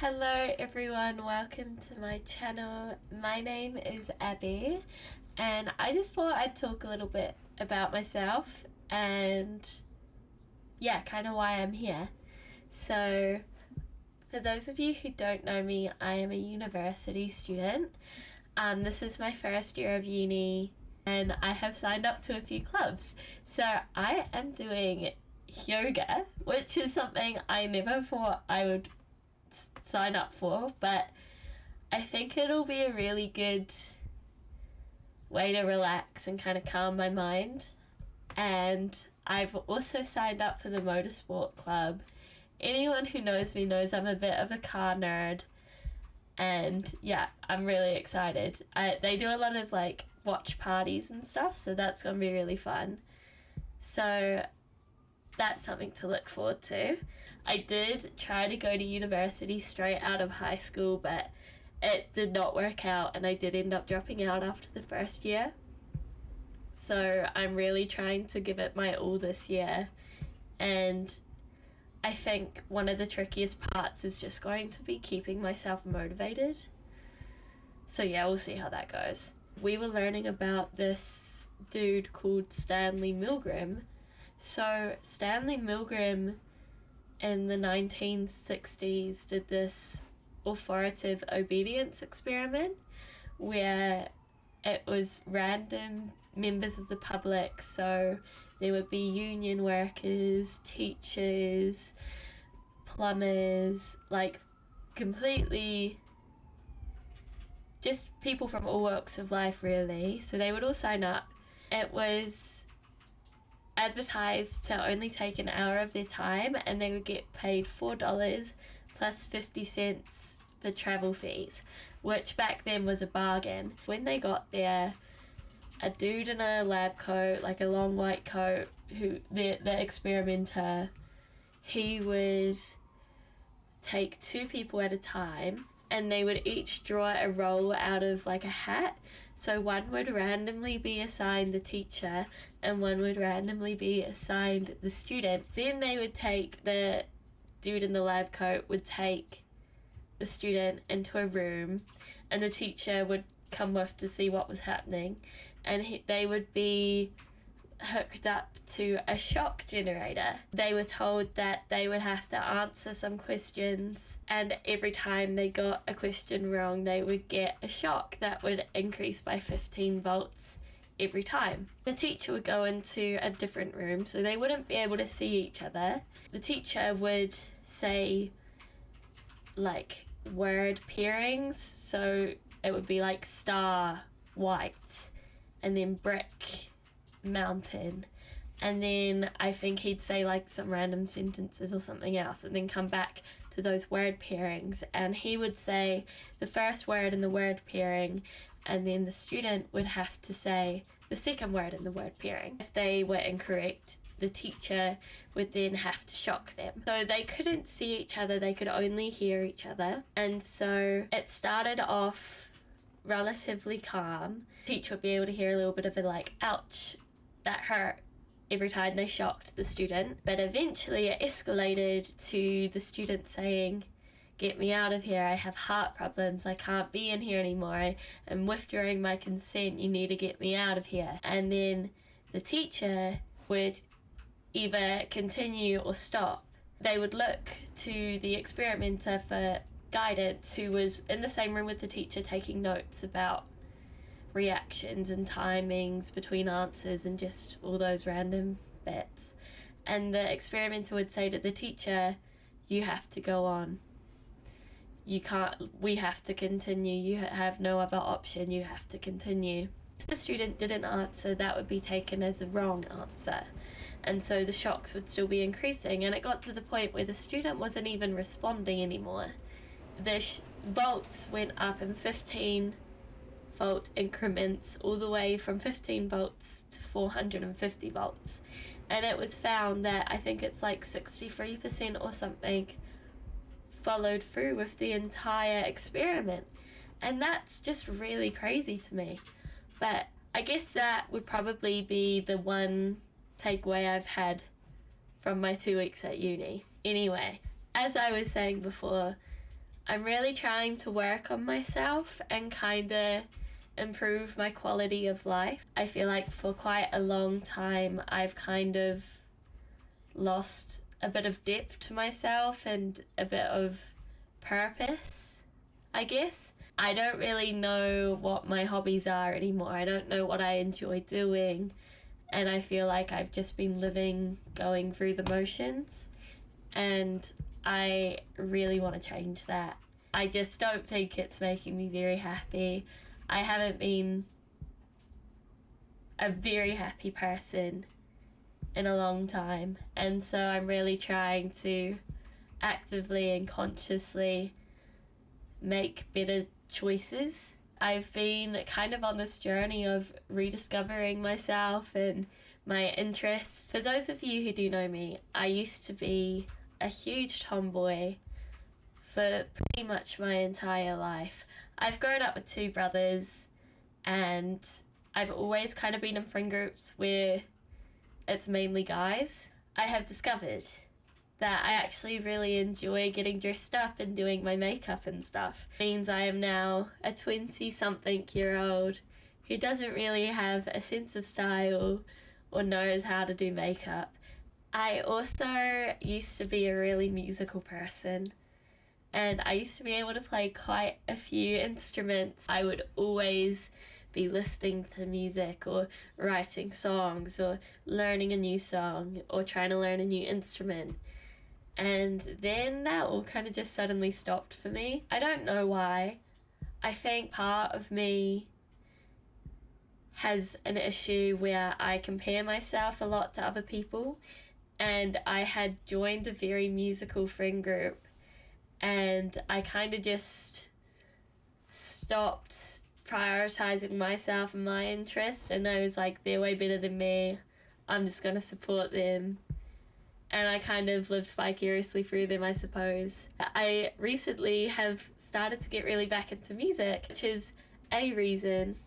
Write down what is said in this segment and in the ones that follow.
Hello everyone, welcome to my channel. My name is Abby and I just thought I'd talk a little bit about myself and kind of why I'm here. So for those of you who don't know me, I am a university student. This is my first year of uni and I have signed up to a few clubs. So I am doing yoga, which is something I never thought I would sign up for, but I think it'll be a really good way to relax and kind of calm my mind. And I've also signed up for the motorsport club. Anyone who knows me knows I'm a bit of a car nerd, and I'm really excited. They do a lot of like watch parties and stuff, so that's gonna be really fun. So that's something to look forward to. I did try to go to university straight out of high school, but it did not work out and I did end up dropping out after the first year. So I'm really trying to give it my all this year, and I think one of the trickiest parts is just going to be keeping myself motivated. So we'll see how that goes. We were learning about this dude called Stanley Milgram. So Stanley Milgram in the 1960s did this authoritative obedience experiment where it was random members of the public. So there would be union workers, teachers, plumbers, like completely just people from all walks of life really. So they would all sign up. It was advertised to only take an hour of their time and they would get paid $4 plus 50 cents for travel fees, which back then was a bargain. When they got there, a dude in a lab coat, like a long white coat, who the experimenter, he would take two people at a time and they would each draw a role out of like a hat. So one would randomly be assigned the teacher and one would randomly be assigned the student. Then they would take, the dude in the lab coat would take the student into a room and the teacher would come with to see what was happening, and they would be hooked up to a shock generator. They were told that they would have to answer some questions, and every time they got a question wrong they would get a shock that would increase by 15 volts every time. The teacher would go into a different room so they wouldn't be able to see each other. The teacher would say like word pairings, so it would be like star, white, and then brick, mountain, and then I think he'd say like some random sentences or something else and then come back to those word pairings, and he would say the first word in the word pairing and then the student would have to say the second word in the word pairing. If they were incorrect, the teacher would then have to shock them. So they couldn't see each other, they could only hear each other. And so it started off relatively calm. The teacher would be able to hear a little bit of a like, ouch, that hurt, every time they shocked the student. But eventually it escalated to the student saying, get me out of here, I have heart problems, I can't be in here anymore, I'm withdrawing my consent, you need to get me out of here. And then the teacher would either continue or stop. They would look to the experimenter for guidance, who was in the same room with the teacher taking notes about reactions and timings between answers and just all those random bits. And the experimenter would say to the teacher, you have to go on, you can't, we have to continue, you have no other option, you have to continue. If the student didn't answer, that would be taken as a wrong answer, and so the shocks would still be increasing, and it got to the point where the student wasn't even responding anymore. The volts went up in 15 volt increments, all the way from 15 volts to 450 volts, and it was found that I think it's like 63% or something followed through with the entire experiment, and that's just really crazy to me. But I guess that would probably be the one takeaway I've had from my 2 weeks at uni. Anyway, as I was saying before, I'm really trying to work on myself and kind of improve my quality of life. I feel like for quite a long time I've kind of lost a bit of depth to myself and a bit of purpose, I guess. I don't really know what my hobbies are anymore. I don't know what I enjoy doing, and I feel like I've just been living, going through the motions, and I really want to change that. I just don't think it's making me very happy. I haven't been a very happy person in a long time, and so I'm really trying to actively and consciously make better choices. I've been kind of on this journey of rediscovering myself and my interests. For those of you who do know me, I used to be a huge tomboy for pretty much my entire life. I've grown up with two brothers, and I've always kind of been in friend groups where it's mainly guys. I have discovered that I actually really enjoy getting dressed up and doing my makeup and stuff. It means I am now a 20-something-year-old who doesn't really have a sense of style or knows how to do makeup. I also used to be a really musical person, and I used to be able to play quite a few instruments. I would always be listening to music or writing songs or learning a new song or trying to learn a new instrument. And then that all kind of just suddenly stopped for me. I don't know why. I think part of me has an issue where I compare myself a lot to other people, and I had joined a very musical friend group, and I kind of just stopped prioritizing myself and my interests, and I was like, they're way better than me, I'm just gonna support them. And I kind of lived vicariously through them, I suppose. I recently have started to get really back into music, which is a reason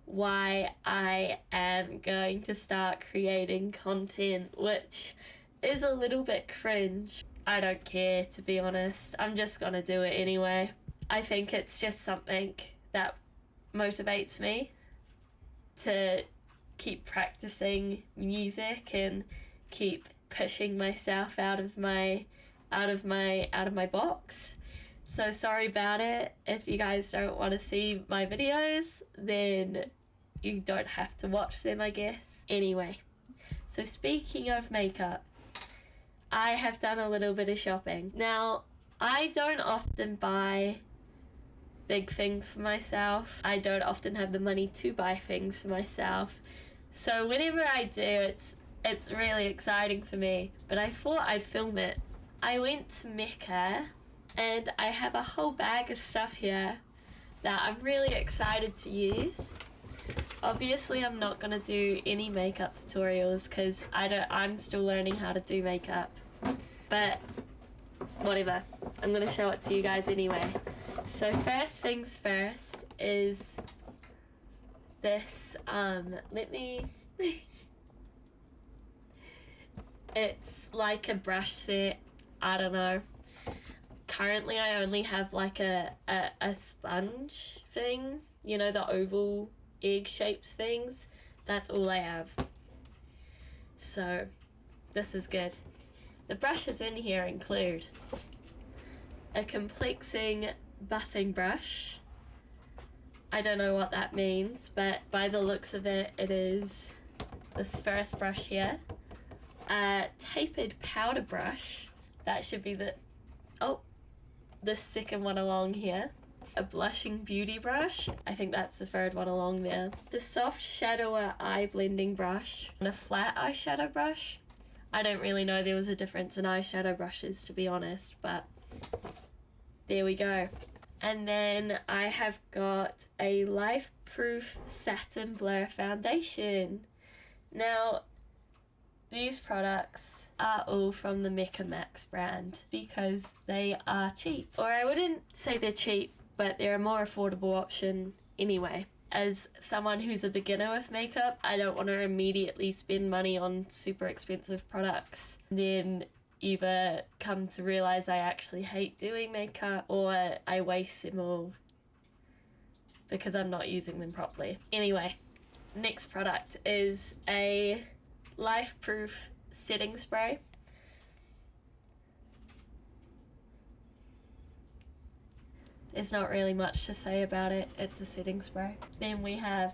why I am going to start creating content, which is a little bit cringe. I don't care, to be honest. I'm just gonna do it anyway. I think it's just something that motivates me to keep practicing music and keep pushing myself out of my box. So sorry about it. If you guys don't want to see my videos, then you don't have to watch them, I guess. Anyway, so speaking of makeup, I have done a little bit of shopping. Now, I don't often buy big things for myself. I don't often have the money to buy things for myself. So whenever I do, it's really exciting for me, but I thought I'd film it. I went to Mecca, and I have a whole bag of stuff here that I'm really excited to use. Obviously, I'm not gonna do any makeup tutorials because I'm still learning how to do makeup, but whatever. I'm gonna show it to you guys anyway. So first things first is this, let me it's like a brush set. I don't know. Currently I only have like a sponge thing, you know, the oval egg shapes things. That's all I have. So this is good. The brushes in here include a complexing buffing brush. I don't know what that means, but by the looks of it, it is this first brush here. A tapered powder brush. That should be the second one along here. A blushing beauty brush. I think that's the third one along there. The soft shadower eye blending brush. And a flat eyeshadow brush. I don't really know there was a difference in eyeshadow brushes, to be honest, but there we go. And then I have got a Life-Proof Satin Blur Foundation. Now, these products are all from the Mecca Max brand because they are cheap. Or I wouldn't say they're cheap, but they're a more affordable option anyway. As someone who's a beginner with makeup, I don't want to immediately spend money on super expensive products, then either come to realise I actually hate doing makeup, or I waste them all because I'm not using them properly. Anyway, next product is a life-proof setting spray. There's not really much to say about it. It's a setting spray. Then we have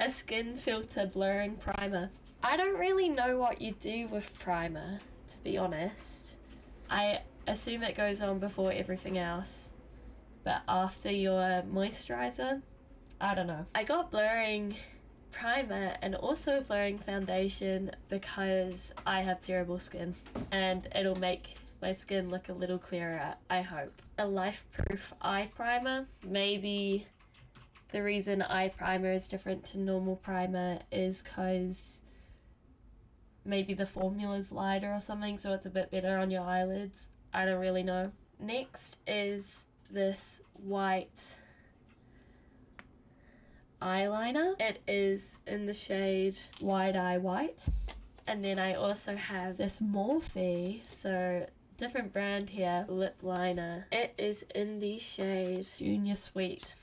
a skin filter blurring primer. I don't really know what you do with primer, to be honest. I assume it goes on before everything else, but after your moisturizer, I don't know. I got blurring primer and also blurring foundation because I have terrible skin, and it'll make my skin look a little clearer, I hope. A life-proof eye primer. Maybe the reason eye primer is different to normal primer is because maybe the formula's lighter or something, so it's a bit better on your eyelids. I don't really know. Next is this white eyeliner. It is in the shade Wide Eye White. And then I also have this Morphe, so different brand here, lip liner. It is in the shade Junior Sweet.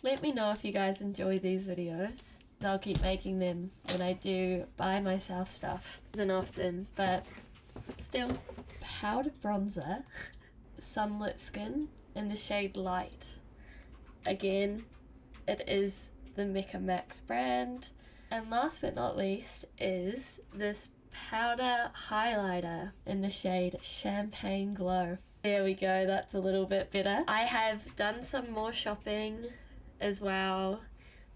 Let me know if you guys enjoy these videos. I'll keep making them when I do buy myself stuff. Isn't often, but still. Powder bronzer, Sunlit Skin in the shade Light. Again, it is the Mecca Max brand. And last but not least is this powder highlighter in the shade Champagne Glow. There we go, that's a little bit better. I have done some more shopping as well.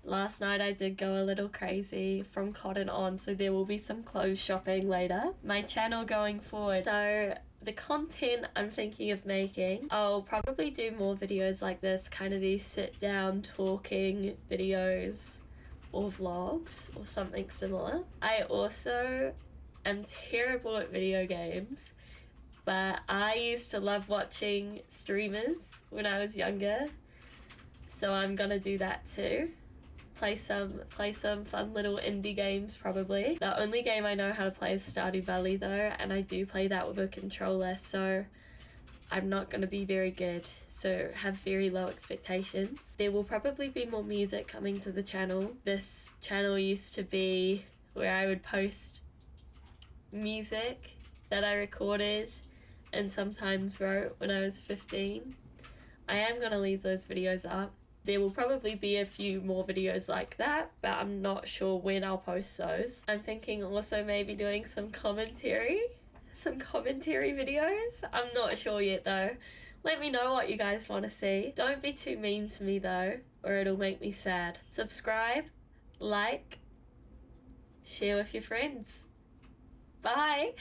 Last night I did go a little crazy from Cotton On, so there will be some clothes shopping later. My channel going forward. So the content I'm thinking of making, I'll probably do more videos like this, kind of these sit down talking videos or vlogs or something similar. I also am terrible at video games, but I used to love watching streamers when I was younger, so I'm gonna do that too. Play some fun little indie games probably. The only game I know how to play is Stardew Valley though, and I do play that with a controller, so I'm not going to be very good, so have very low expectations. There will probably be more music coming to the channel. This channel used to be where I would post music that I recorded and sometimes wrote when I was 15. I am going to leave those videos up. There will probably be a few more videos like that, but I'm not sure when I'll post those. I'm thinking also maybe doing some commentary videos. I'm not sure yet though. Let me know what you guys want to see. Don't be too mean to me though, or it'll make me sad. Subscribe, like, share with your friends. Bye!